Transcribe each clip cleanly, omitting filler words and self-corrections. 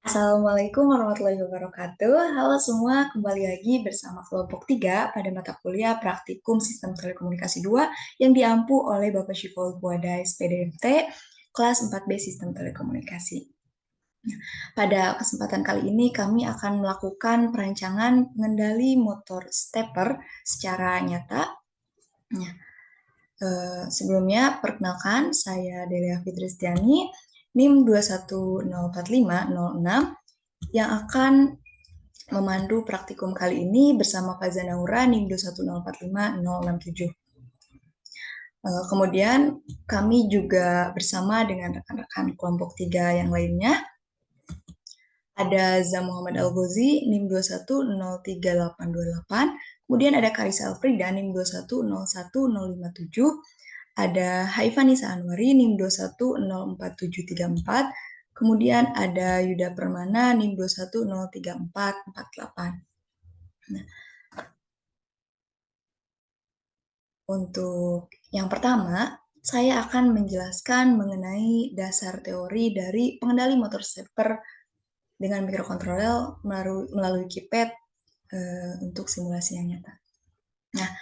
Assalamualaikum warahmatullahi wabarakatuh. Halo semua, kembali lagi bersama kelompok 3 pada mata kuliah Praktikum Sistem Telekomunikasi 2 yang diampu oleh Bapak Syiful Buadai SPDMT kelas 4B Sistem Telekomunikasi. Pada kesempatan kali ini kami akan melakukan perancangan pengendali motor stepper secara nyata. Sebelumnya, perkenalkan, saya Delia Fitristiani, NIM 2104506, yang akan memandu praktikum kali ini bersama Faza Naura NIM 210450667. Kemudian kami juga bersama dengan rekan-rekan kelompok 3 yang lainnya. Ada Zam Muhammad Al-Ghozi NIM 2103828, kemudian ada Karisa Alfrida NIM 2101057, ada Haifanisa Anwari NIM 2104734, kemudian ada Yuda Permana NIM 2103448. Nah, untuk yang pertama, saya akan menjelaskan mengenai dasar teori dari pengendali motor stepper dengan mikrokontroler melalui keypad untuk simulasi yang nyata. Nah,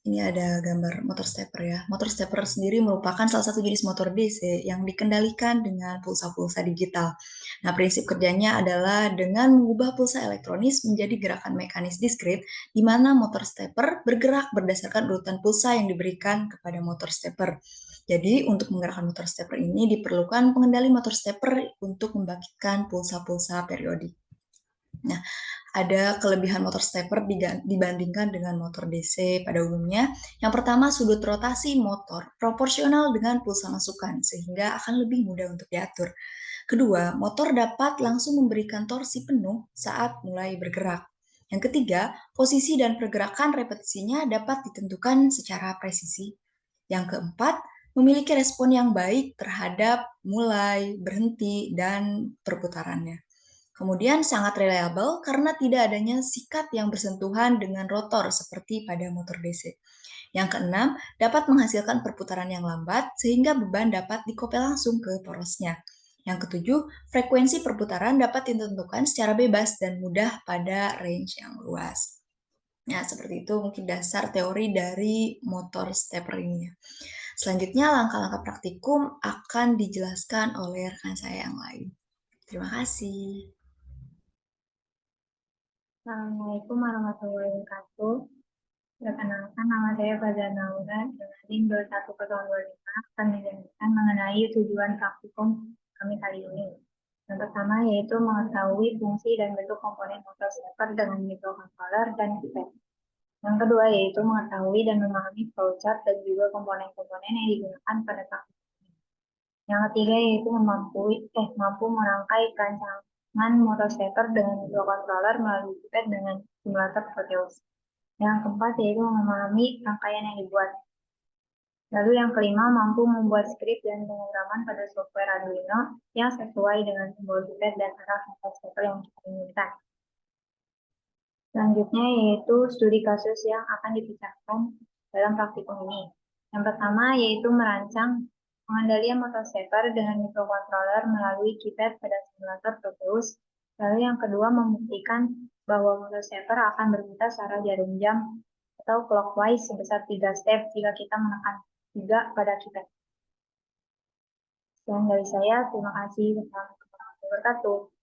ini ada gambar motor stepper ya. Motor stepper sendiri merupakan salah satu jenis motor DC yang dikendalikan dengan pulsa-pulsa digital. Nah, prinsip kerjanya adalah dengan mengubah pulsa elektronis menjadi gerakan mekanis diskrit, di mana motor stepper bergerak berdasarkan urutan pulsa yang diberikan kepada motor stepper. Jadi, untuk menggerakkan motor stepper ini diperlukan pengendali motor stepper untuk membangkitkan pulsa-pulsa periodik. Nah, ada kelebihan motor stepper dibandingkan dengan motor DC pada umumnya. Yang pertama, sudut rotasi motor proporsional dengan pulsa masukan, sehingga akan lebih mudah untuk diatur. Kedua, motor dapat langsung memberikan torsi penuh saat mulai bergerak. Yang ketiga, posisi dan pergerakan repetisinya dapat ditentukan secara presisi. Yang keempat, memiliki respon yang baik terhadap mulai, berhenti, dan perputarannya. Kemudian sangat reliable karena tidak adanya sikat yang bersentuhan dengan rotor seperti pada motor DC. Yang keenam, dapat menghasilkan perputaran yang lambat sehingga beban dapat dikopel langsung ke porosnya. Yang ketujuh, frekuensi perputaran dapat ditentukan secara bebas dan mudah pada range yang luas. Nah, seperti itu mungkin dasar teori dari motor stepper ini. Selanjutnya, langkah-langkah praktikum akan dijelaskan oleh rekan saya yang lain. Terima kasih. Assalamualaikum warahmatullahi wabarakatuh. Perkenalkan, nama saya Faza Naura dengan NIM 21025 akan menjelaskan mengenai tujuan praktikum kami kali ini. Yang pertama yaitu mengetahui fungsi dan bentuk komponen motor stepper dengan mikrokontroler dan keypad. Yang kedua yaitu mengetahui dan memahami flowchart dan juga komponen-komponen yang digunakan pada praktikum ini. Yang ketiga yaitu mampu merangkai rancangan motor stepper dengan mikrokontroler melalui keypad dengan simulator Proteus. Yang keempat yaitu memahami rangkaian yang dibuat. Lalu yang kelima, mampu membuat skrip dan pemrograman pada software Arduino yang sesuai dengan simbol keypad dan arah motor stepper yang kita inginkan. Selanjutnya yaitu studi kasus yang akan dipecahkan dalam praktikum ini. Yang pertama yaitu merancang pengendalian motor stepper dengan mikrokontroler melalui keypad pada simulator Proteus. Lalu yang kedua membuktikan bahwa motor stepper akan berputar secara jarum jam atau clockwise sebesar 3 step jika kita menekan 3 pada keypad. Sekian dari saya, terima kasih. Wassalamualaikum warahmatullahi wabarakatuh.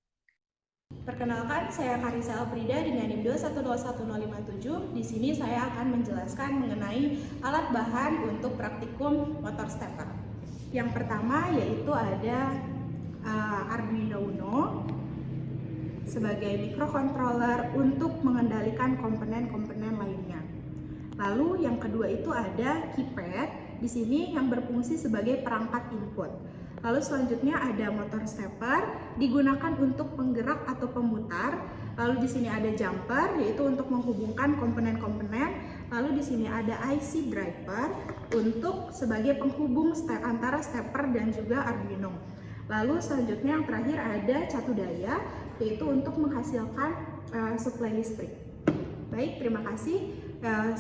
Perkenalkan, saya Karisa Alfrida dengan NIM 2101057. Di sini saya akan menjelaskan mengenai alat bahan untuk praktikum motor stepper. Yang pertama yaitu ada Arduino Uno sebagai mikrokontroler untuk mengendalikan komponen-komponen lainnya. Lalu yang kedua itu ada keypad di sini yang berfungsi sebagai perangkat input. Lalu selanjutnya ada motor stepper digunakan untuk penggerak atau pemutar. Lalu di sini ada jumper yaitu untuk menghubungkan komponen-komponen. Lalu di sini ada IC driver untuk sebagai penghubung antara stepper dan juga Arduino. Lalu selanjutnya yang terakhir ada catu daya yaitu untuk menghasilkan suplai listrik. Baik, terima kasih.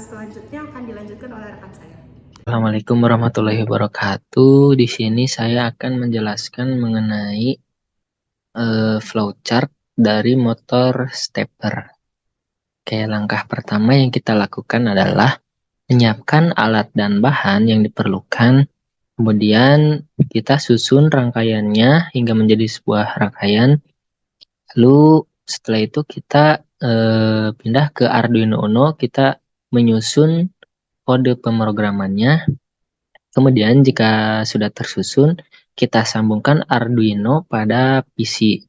Selanjutnya akan dilanjutkan oleh rekan saya. Assalamualaikum warahmatullahi wabarakatuh. Di sini saya akan menjelaskan mengenai flowchart dari motor stepper. Oke, langkah pertama yang kita lakukan adalah menyiapkan alat dan bahan yang diperlukan. Kemudian kita susun rangkaiannya hingga menjadi sebuah rangkaian. Lalu setelah itu kita pindah ke Arduino Uno, kita menyusun kode pemrogramannya. Kemudian jika sudah tersusun, kita sambungkan Arduino pada PC.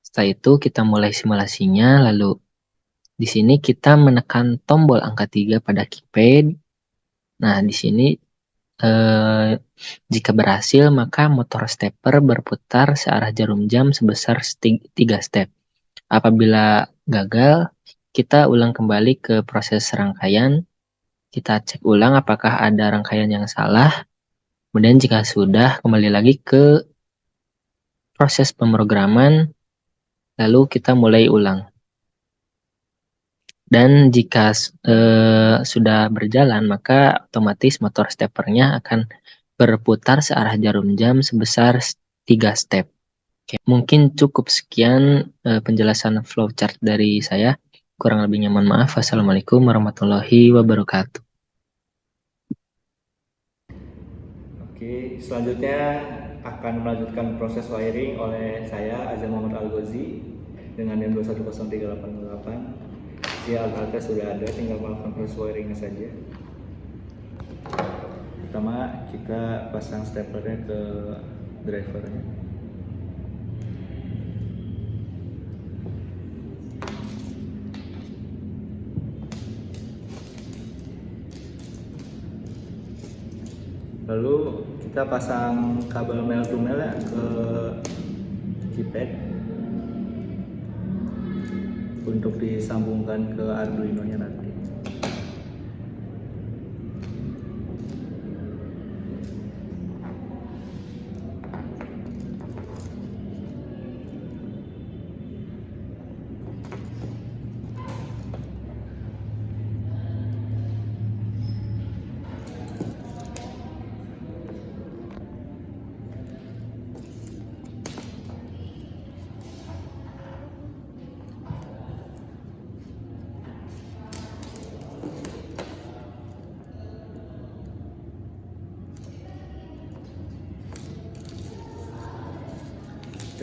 Setelah itu kita mulai simulasinya, lalu di sini kita menekan tombol angka 3 pada keypad. Nah, di sini jika berhasil, maka motor stepper berputar searah jarum jam sebesar 3 step. Apabila gagal, kita ulang kembali ke proses rangkaian. Kita cek ulang apakah ada rangkaian yang salah. Kemudian jika sudah, kembali lagi ke proses pemrograman, lalu kita mulai ulang. Dan jika sudah berjalan, maka otomatis motor steppernya akan berputar searah jarum jam sebesar 3 step. Oke, mungkin cukup sekian penjelasan flowchart dari saya. Kurang lebihnya mohon maaf. Wassalamualaikum warahmatullahi wabarakatuh. Oke, selanjutnya akan melanjutkan proses wiring oleh saya, Azam Muhammad Al-Ghazi, dengan NIM 2103888. Jika alat-alatnya sudah ada, tinggal melakukan proses wiringnya saja. Pertama, kita pasang steplernya ke drivernya. Lalu kita pasang kabel male to male ke keypad untuk disambungkan ke Arduino-nya nanti.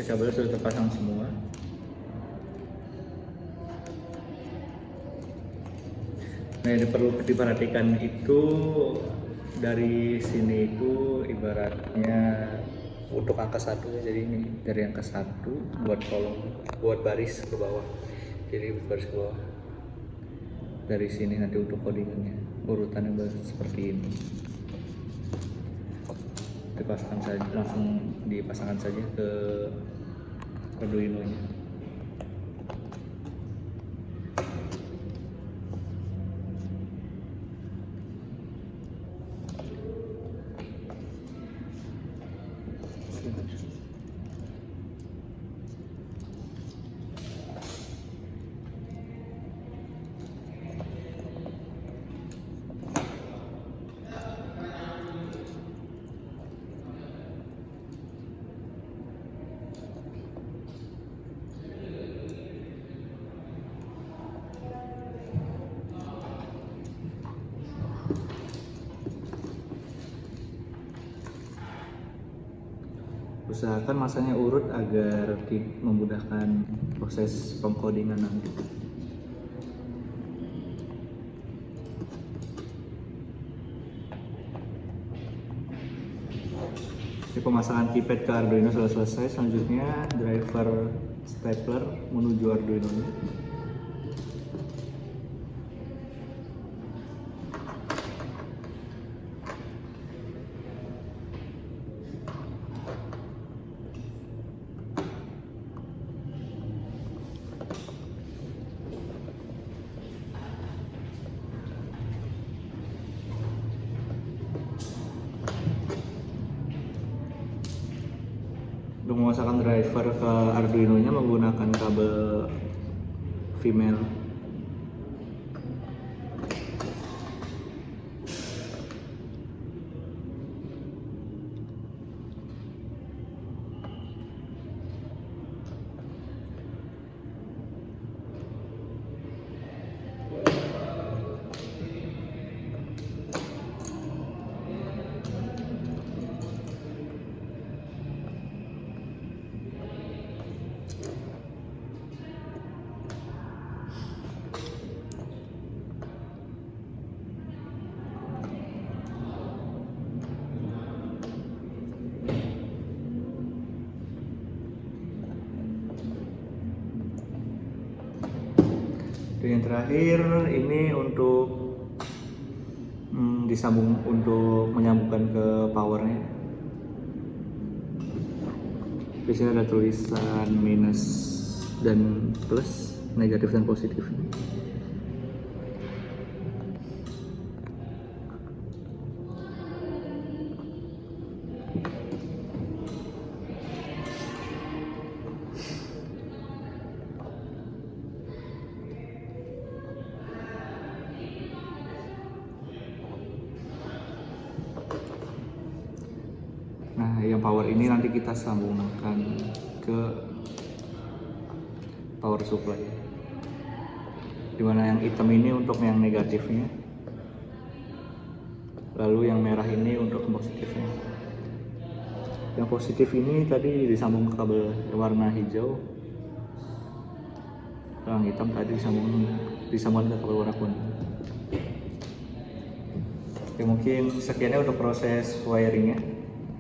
Kabelnya sudah terpasang semua. Nah, yang perlu diperhatikan itu dari sini itu ibaratnya untuk angka 1, jadi ini dari angka 1 buat kolom, buat baris ke bawah. Jadi baris ke bawah. Dari sini nanti untuk codingannya urutannya seperti ini. Dipasangkan saja, langsung dipasangkan saja ke Arduino-nya. Usahakan masanya urut agar memudahkan proses pengkodingan nanti. Jadi pemasangan keypad ke Arduino sudah selesai. Selanjutnya driver stapler menuju Arduino ini. Untuk memasangkan driver ke Arduino-nya menggunakan kabel female. Dan yang terakhir ini untuk disambung untuk menyambungkan ke powernya. Di sini ada tulisan minus dan plus, negatif dan positif. Nah, yang power ini nanti kita sambungkan ke power supply. Dimana yang hitam ini untuk yang negatifnya, lalu yang merah ini untuk positifnya. Yang positif ini tadi disambung ke kabel warna hijau, yang hitam tadi disambungkan ke kabel warna kuning. Oke, mungkin sekiannya untuk proses wiringnya,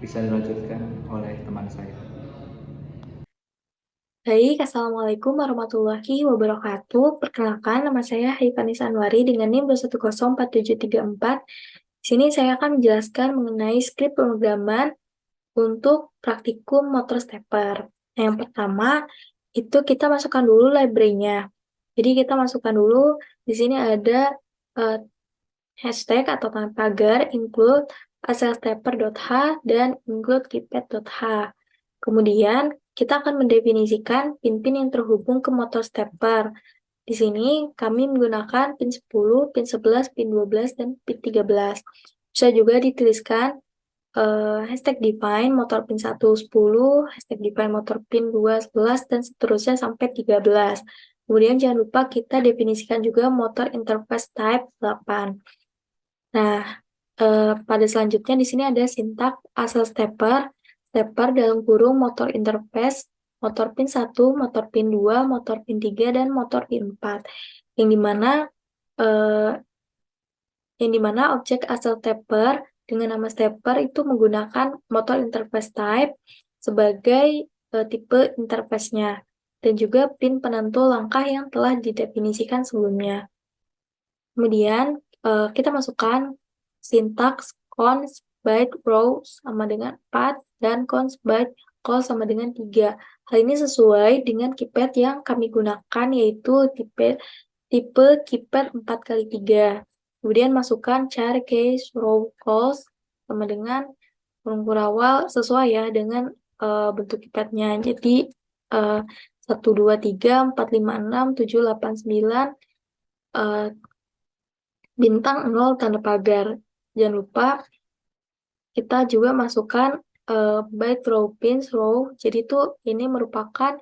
bisa dilanjutkan oleh teman saya. Baik, Assalamualaikum warahmatullahi wabarakatuh. Perkenalkan, nama saya Haifanis Anwari dengan NIM 2104734. Di sini saya akan menjelaskan mengenai skrip pemrograman untuk praktikum motor stepper. Yang pertama, itu kita masukkan dulu library-nya. Jadi kita masukkan dulu, di sini ada hashtag atau tanda pagar include aselstepper.h dan include keypad.h. Kemudian kita akan mendefinisikan pin-pin yang terhubung ke motor stepper. Di sini kami menggunakan pin 10, pin 11, pin 12, dan pin 13. Bisa juga dituliskan hashtag define motor pin 1 10, hashtag define motor pin 2 11, dan seterusnya sampai 13. Kemudian jangan lupa kita definisikan juga motor interface type 8. Nah, pada selanjutnya di sini ada sintak asal stepper dalam kurung motor interface, motor pin 1, motor pin 2, motor pin 3, dan motor pin 4. Yang dimana objek asal stepper dengan nama stepper itu menggunakan motor interface type sebagai tipe interface-nya, dan juga pin penentu langkah yang telah didefinisikan sebelumnya. Kemudian kita masukkan sintaks const byte row sama dengan 4 dan const byte call sama dengan 3. Hal ini sesuai dengan keypad yang kami gunakan, yaitu tipe keypad 4x3. Kemudian masukkan char case row calls sama dengan kurung awal sesuai ya dengan bentuk keypadnya. Jadi 1, 2, 3, 4, 5, 6, 7, 8, 9, bintang 0 tanda pagar. Jangan lupa kita juga masukkan byte row pins row. Jadi ini merupakan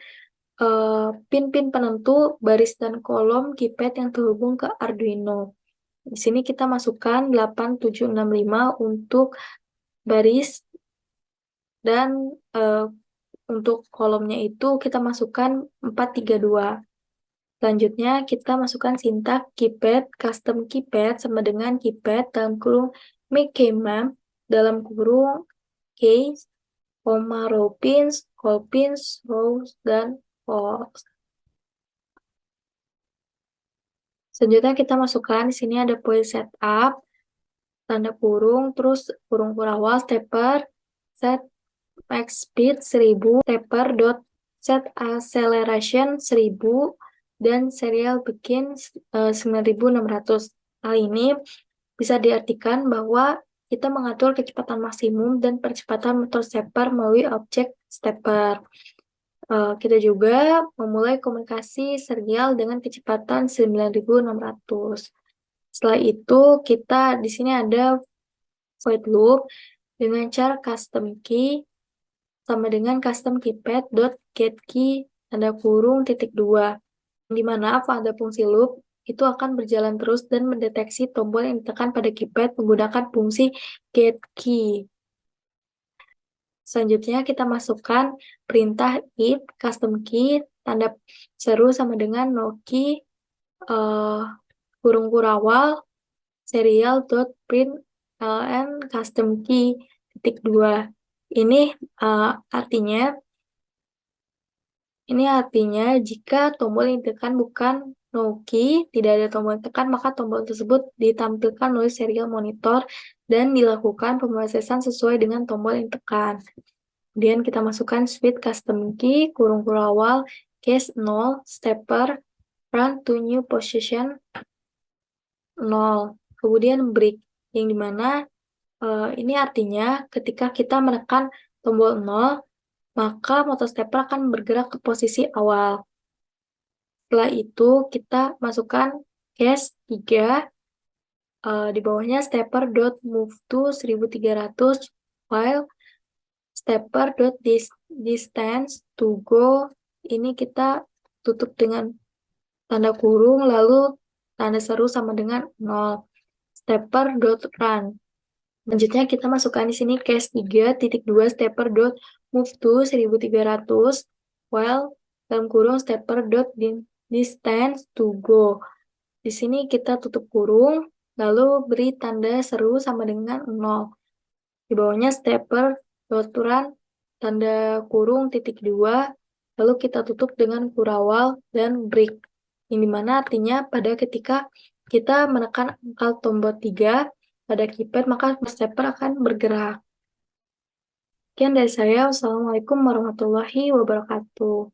pin-pin penentu baris dan kolom keypad yang terhubung ke Arduino. Di sini kita masukkan 8765 untuk baris, dan untuk kolomnya itu kita masukkan 432. Selanjutnya, kita masukkan sintak keypad, custom keypad sama dengan keypad dalam kurung make keymap, dalam kurung case, row pins, call pins, rows, dan calls. Selanjutnya kita masukkan di sini ada point setup, tanda kurung, terus kurung awal stepper, set max speed 1000, stepper dot set acceleration 1000, dan serial begin 9600. Hal ini bisa diartikan bahwa kita mengatur kecepatan maksimum dan percepatan motor stepper melalui objek stepper. Kita juga memulai komunikasi serial dengan kecepatan 9600. Setelah itu kita di sini ada void loop dengan cara custom key sama dengan custom keypad dot get key tanda kurung (2), di mana pada fungsi loop itu akan berjalan terus dan mendeteksi tombol yang ditekan pada keypad menggunakan fungsi get key. Selanjutnya kita masukkan perintah if custom key tanda seru sama dengan no key kurung awal serial dot print ln custom key (2). Ini artinya jika tombol yang ditekan bukan no key, tidak ada tombol tekan, maka tombol tersebut ditampilkan oleh serial monitor dan dilakukan pemrosesan sesuai dengan tombol yang tekan. Kemudian kita masukkan switch custom key, kurung awal, case 0, stepper, run to new position 0. Kemudian break, yang dimana ini artinya ketika kita menekan tombol 0, maka motor stepper akan bergerak ke posisi awal. Setelah itu kita masukkan case 3, di bawahnya stepper.move to 1300 while stepper.distance to go, ini kita tutup dengan tanda kurung, lalu tanda seru sama dengan 0. Stepper.run. Selanjutnya kita masukkan di sini case 3.2 stepper.move to 1300 while dalam kurung stepper.distance to go. Di sini kita tutup kurung, lalu beri tanda seru sama dengan 0. Di bawahnya stepper.run, tanda kurung titik 2, lalu kita tutup dengan kurawal dan break. Yang dimana artinya pada ketika kita menekan angka tombol 3 pada keypad, maka stepper akan bergerak. Sekian dari saya. Wassalamualaikum warahmatullahi wabarakatuh.